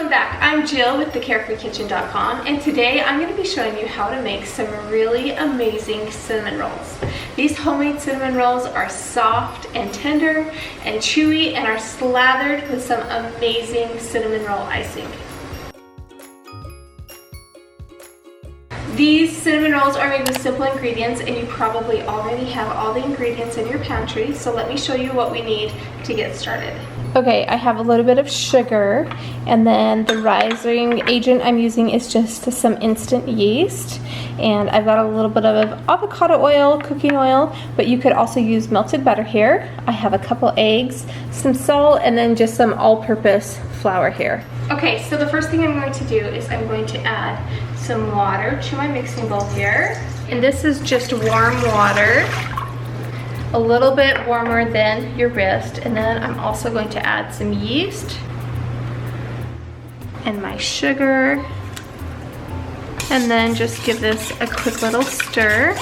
Welcome back. I'm Jill with the carefreekitchen.com, and today I'm going to be showing you how to make some really amazing cinnamon rolls. These homemade cinnamon rolls are soft and tender and chewy and are slathered with some amazing cinnamon roll icing. These cinnamon rolls are made with simple ingredients, and you probably already have all the ingredients in your pantry, so let me show you what we need to get started. Okay, I have a little bit of sugar, and then the rising agent I'm using is just some instant yeast, and I've got a little bit of avocado oil, cooking oil, but you could also use melted butter here. I have a couple eggs, some salt, and then just some all-purpose flour here. Okay, so the first thing I'm going to do is I'm going to add some water to my mixing bowl here, and this is just warm water, a little bit warmer than your wrist, and then I'm also going to add some yeast and my sugar, and then just give this a quick little stir.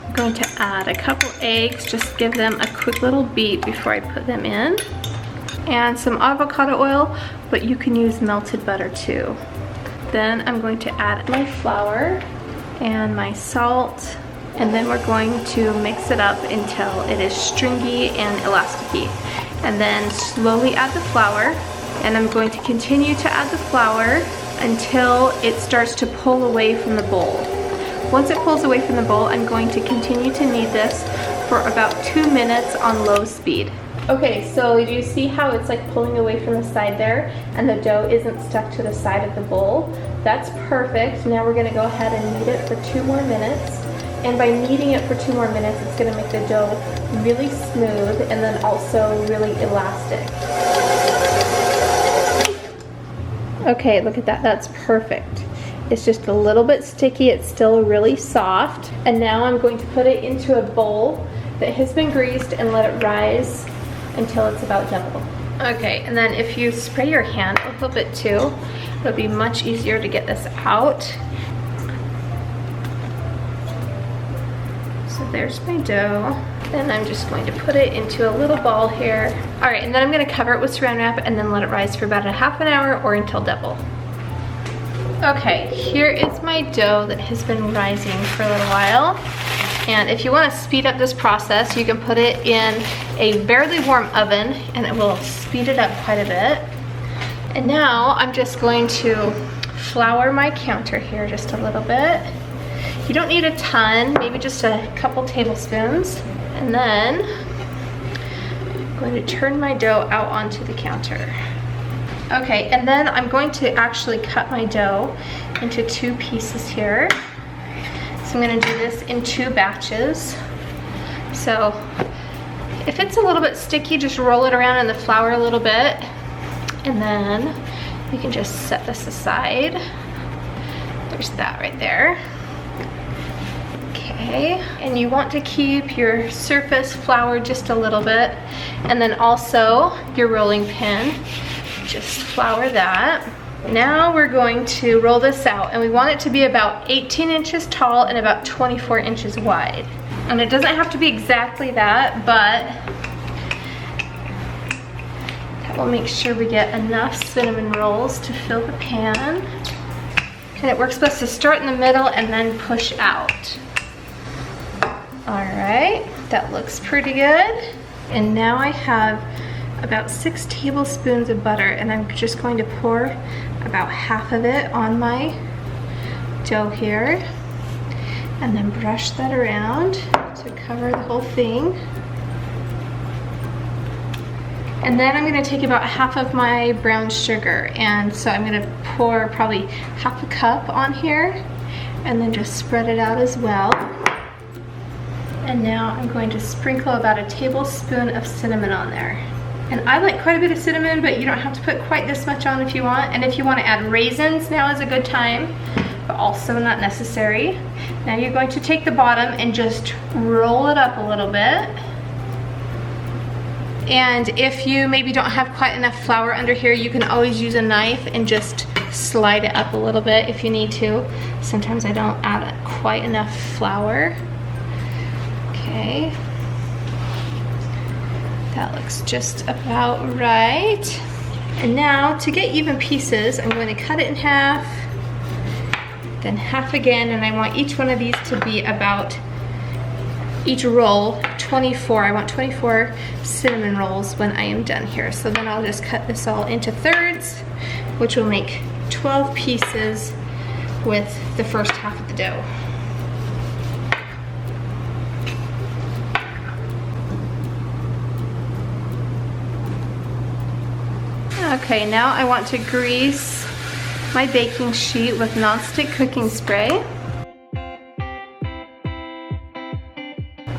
I'm going to add a couple eggs, just give them a quick little beat before I put them in, and some avocado oil, but you can use melted butter too. Then I'm going to add my flour and my salt, and then we're going to mix it up until it is stringy and elasticy. And then slowly add the flour, and I'm going to continue to add the flour until it starts to pull away from the bowl. Once it pulls away from the bowl, I'm going to continue to knead this for about 2 minutes on low speed. Okay, so do you see how it's like pulling away from the side there and the dough isn't stuck to the side of the bowl? That's perfect. Now we're gonna go ahead and knead it for 2 more minutes. And by kneading it for 2 more minutes, it's gonna make the dough really smooth and then also really elastic. Okay, look at that, that's perfect. It's just a little bit sticky, it's still really soft. And now I'm going to put it into a bowl that has been greased and let it rise until it's about double. Okay, and then if you spray your hand a little bit too, it'll be much easier to get this out. So there's my dough. Then I'm just going to put it into a little ball here. All right, and then I'm gonna cover it with saran wrap and then let it rise for about a half an hour or until double. Okay, here is my dough that has been rising for a little while. And if you want to speed up this process, you can put it in a barely warm oven and it will speed it up quite a bit. And now I'm just going to flour my counter here just a little bit. You don't need a ton, maybe just a couple tablespoons. And then I'm going to turn my dough out onto the counter. Okay, and then I'm going to actually cut my dough into 2 pieces here. So I'm gonna do this in 2 batches. So if it's a little bit sticky, just roll it around in the flour a little bit, and then you can just set this aside. There's that right there. Okay, and you want to keep your surface floured just a little bit, and then also your rolling pin, just flour that. Now we're going to roll this out, and we want it to be about 18 inches tall and about 24 inches wide. And it doesn't have to be exactly that, but that will make sure we get enough cinnamon rolls to fill the pan. And it works best to start in the middle and then push out. All right, that looks pretty good. And now I have about 6 tablespoons of butter, and I'm just going to pour about half of it on my dough here, and then brush that around to cover the whole thing. And then I'm gonna take about half of my brown sugar, and so I'm gonna pour probably half a cup on here, and then just spread it out as well. And now I'm going to sprinkle about a tablespoon of cinnamon on there. And I like quite a bit of cinnamon, but you don't have to put quite this much on if you want. And if you want to add raisins, now is a good time, but also not necessary. Now you're going to take the bottom and just roll it up a little bit. And if you maybe don't have quite enough flour under here, you can always use a knife and just slide it up a little bit if you need to. Sometimes I don't add quite enough flour. Okay. That looks just about right. And now to get even pieces, I'm going to cut it in half, then half again, and I want each one of these to be about, each roll, 24. I want 24 cinnamon rolls when I am done here. So then I'll just cut this all into thirds, which will make 12 pieces with the first half of the dough. Okay, now I want to grease my baking sheet with nonstick cooking spray.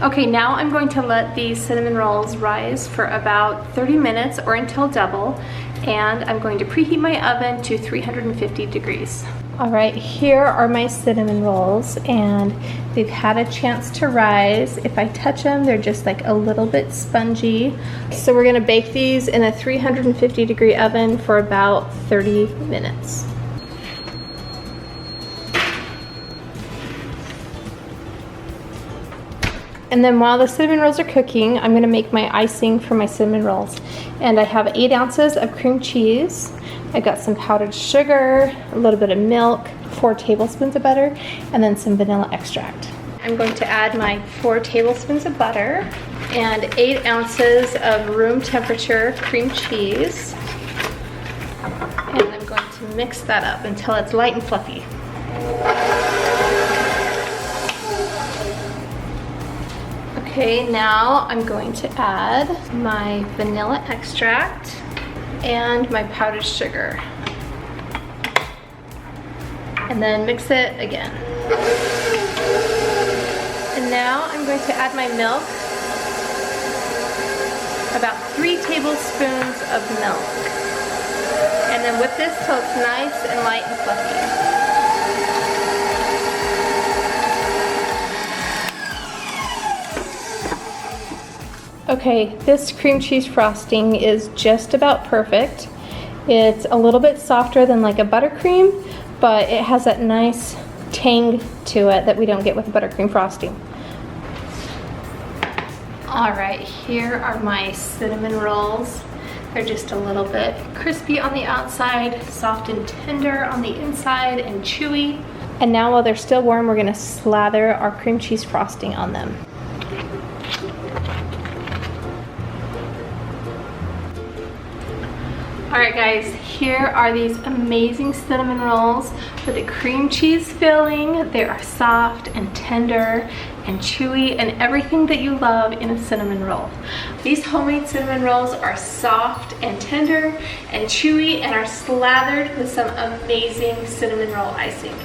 Okay, now I'm going to let these cinnamon rolls rise for about 30 minutes or until double, and I'm going to preheat my oven to 350 degrees. All right, here are my cinnamon rolls, and they've had a chance to rise. If I touch them, they're just like a little bit spongy. So we're gonna bake these in a 350 degree oven for about 30 minutes. And then while the cinnamon rolls are cooking, I'm gonna make my icing for my cinnamon rolls. And I have 8 ounces of cream cheese. I've got some powdered sugar, a little bit of milk, 4 tablespoons of butter, and then some vanilla extract. I'm going to add my 4 tablespoons of butter and 8 ounces of room temperature cream cheese. And I'm going to mix that up until it's light and fluffy. Okay, now I'm going to add my vanilla extract and my powdered sugar. And then mix it again. And now I'm going to add my milk, about 3 tablespoons of milk. And then whip this till it's nice and light and fluffy. Okay, this cream cheese frosting is just about perfect. It's a little bit softer than like a buttercream, but it has that nice tang to it that we don't get with buttercream frosting. All right, here are my cinnamon rolls. They're just a little bit crispy on the outside, soft and tender on the inside, and chewy. And now while they're still warm, we're gonna slather our cream cheese frosting on them. Alright guys, here are these amazing cinnamon rolls with a cream cheese filling. They are soft and tender and chewy and everything that you love in a cinnamon roll. These homemade cinnamon rolls are soft and tender and chewy and are slathered with some amazing cinnamon roll icing.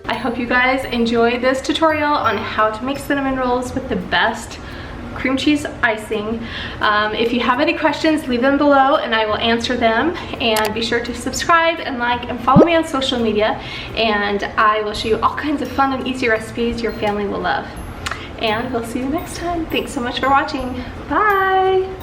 I hope you guys enjoyed this tutorial on how to make cinnamon rolls with the best cream cheese icing. If you have any questions, leave them below and I will answer them. And be sure to subscribe and like and follow me on social media, and I will show you all kinds of fun and easy recipes your family will love. And we'll see you next time. Thanks so much for watching. Bye!